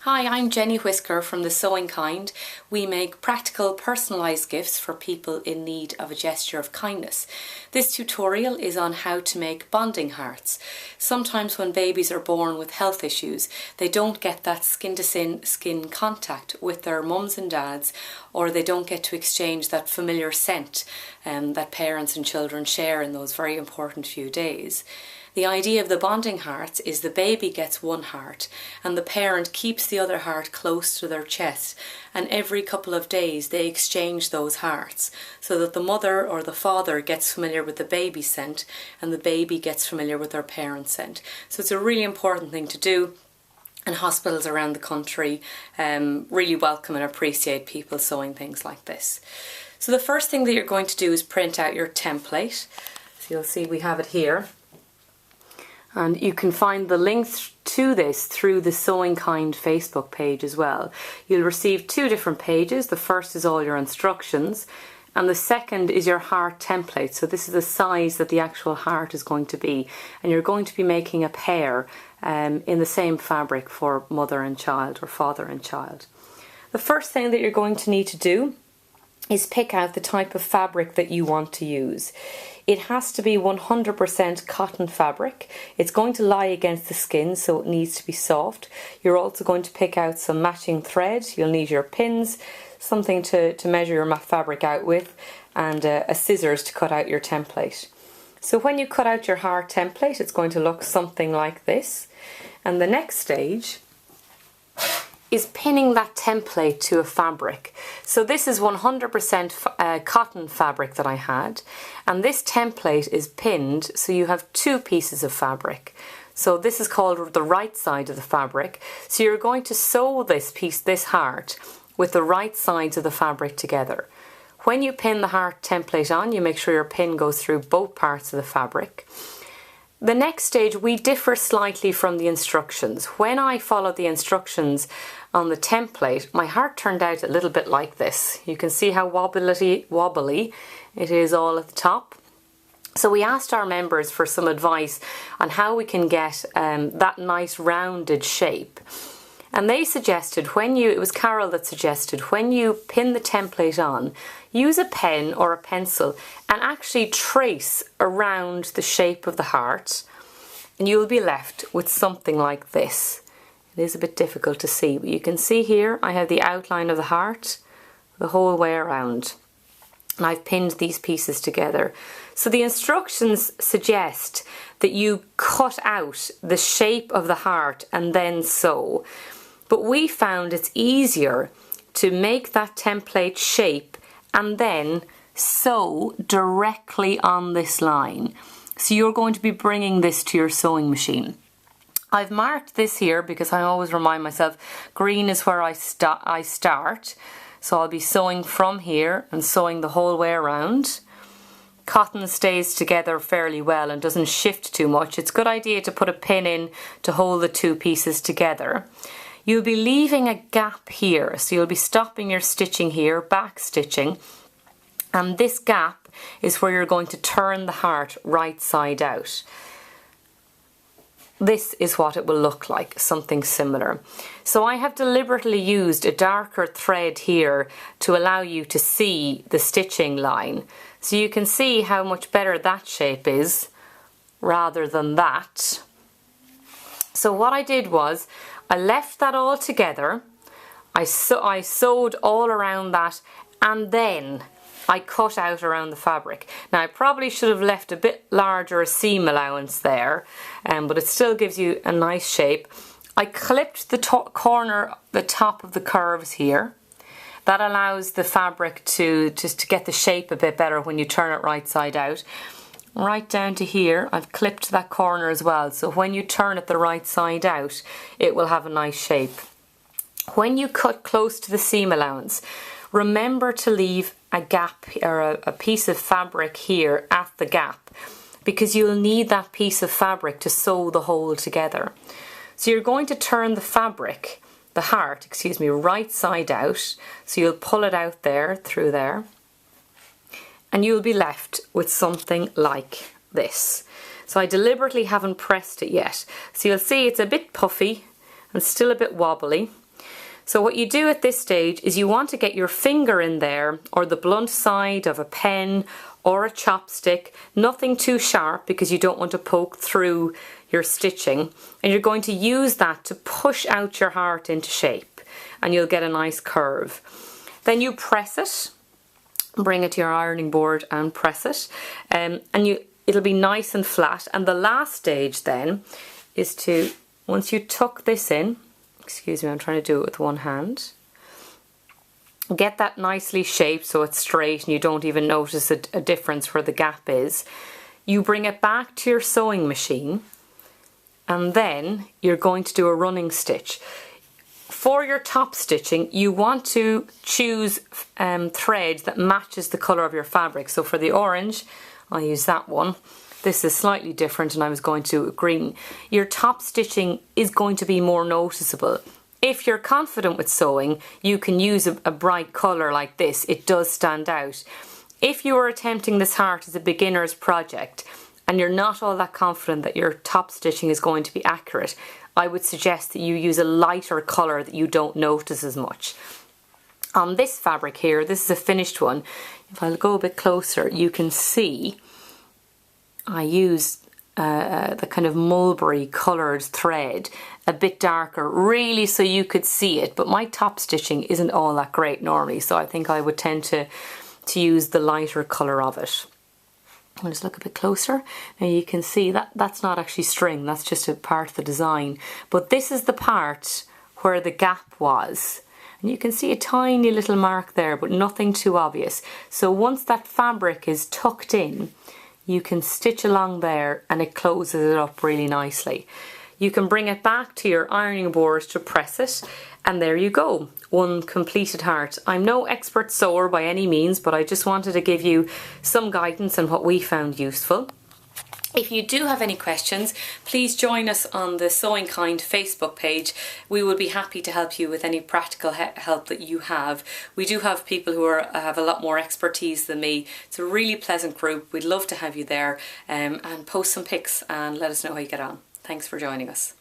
Hi, I'm Jenny Whisker from The Sewing Kind. We make practical, personalised gifts for people in need of a gesture of kindness. This tutorial is on how to make bonding hearts. Sometimes when babies are born with health issues, they don't get that skin-to-skin contact with their mums and dads, or they don't get to exchange that familiar scent that parents and children share in those very important few days. The idea of the bonding hearts is the baby gets one heart and the parent keeps the other heart close to their chest, and every couple of days they exchange those hearts so that the mother or the father gets familiar with the baby scent and the baby gets familiar with their parent scent. So it's a really important thing to do, and hospitals around the country really welcome and appreciate people sewing things like this. So the first thing that you're going to do is print out your template. So you'll see we have it here. And you can find the link to this through the Sewing Kind Facebook page as well. You'll receive two different pages. The first is all your instructions, and the second is your heart template. So this is the size that the actual heart is going to be. And you're going to be making a pair in the same fabric for mother and child, or father and child. The first thing that you're going to need to do is pick out the type of fabric that you want to use. It has to be 100% cotton fabric. It's going to lie against the skin, so it needs to be soft. You're also going to pick out some matching thread. You'll need your pins, something to measure your fabric out with, and a scissors to cut out your template. So when you cut out your heart template, it's going to look something like this. And the next stage is pinning that template to a fabric. So this is 100% cotton fabric that I had, and this template is pinned, so you have two pieces of fabric. So this is called the right side of the fabric. So you're going to sew this piece, this heart, with the right sides of the fabric together. When you pin the heart template on, you make sure your pin goes through both parts of the fabric. The next stage, we differ slightly from the instructions. When I followed the instructions on the template, my heart turned out a little bit like this. You can see how wobbly it is all at the top. So we asked our members for some advice on how we can get that nice rounded shape. And they suggested, it was Carol that suggested, when you pin the template on, use a pen or a pencil and actually trace around the shape of the heart, and you'll be left with something like this. It is a bit difficult to see, but you can see here I have the outline of the heart the whole way around, and I've pinned these pieces together. So the instructions suggest that you cut out the shape of the heart and then sew. But we found it's easier to make that template shape and then sew directly on this line. So you're going to be bringing this to your sewing machine. I've marked this here because I always remind myself green is where I start. So I'll be sewing from here and sewing the whole way around. Cotton stays together fairly well and doesn't shift too much. It's a good idea to put a pin in to hold the two pieces together. You'll be leaving a gap here, so you'll be stopping your stitching here, back stitching, and this gap is where you're going to turn the heart right side out. This is what it will look like, something similar. So I have deliberately used a darker thread here to allow you to see the stitching line. So you can see how much better that shape is rather than that. So what I did was, I left that all together, I sewed all around that, and then I cut out around the fabric. Now I probably should have left a bit larger a seam allowance there, but it still gives you a nice shape. I clipped the the top of the curves here. That allows the fabric to get the shape a bit better when you turn it right side out. Right down to here, I've clipped that corner as well, so when you turn it the right side out, it will have a nice shape. When you cut close to the seam allowance, remember to leave a gap or a piece of fabric here at the gap, because you'll need that piece of fabric to sew the whole together. So you're going to turn the fabric, the heart, excuse me, right side out, so you'll pull it out there, through there, and you'll be left with something like this. So I deliberately haven't pressed it yet. So you'll see it's a bit puffy and still a bit wobbly. So what you do at this stage is you want to get your finger in there, or the blunt side of a pen or a chopstick, nothing too sharp because you don't want to poke through your stitching, and you're going to use that to push out your heart into shape, and you'll get a nice curve. Then you press it, bring it to your ironing board and press it, and it'll be nice and flat. And the last stage then is to, once you tuck this in, excuse me, I'm trying to do it with one hand, get that nicely shaped so it's straight and you don't even notice a difference where the gap is. You bring it back to your sewing machine, and then you're going to do a running stitch. For your top stitching, you want to choose thread that matches the colour of your fabric. So for the orange, I'll use that one. This is slightly different and I was going to do it green. Your top stitching is going to be more noticeable. If you're confident with sewing, you can use a bright colour like this. It does stand out. If you are attempting this heart as a beginner's project and you're not all that confident that your top stitching is going to be accurate, I would suggest that you use a lighter colour that you don't notice as much. On this fabric here, this is a finished one. If I go a bit closer, you can see I used the kind of mulberry coloured thread, a bit darker, really so you could see it, but my top stitching isn't all that great normally, so I think I would tend to use the lighter colour of it. I'll just look a bit closer. Now you can see that that's not actually string, that's just a part of the design. But this is the part where the gap was. And you can see a tiny little mark there, but nothing too obvious. So once that fabric is tucked in, you can stitch along there and it closes it up really nicely. You can bring it back to your ironing board to press it, and there you go, one completed heart. I'm no expert sewer by any means, but I just wanted to give you some guidance on what we found useful. If you do have any questions, please join us on the Sewing Kind Facebook page. We would be happy to help you with any practical help that you have. We do have people who have a lot more expertise than me. It's a really pleasant group. We'd love to have you there, and post some pics and let us know how you get on. Thanks for joining us.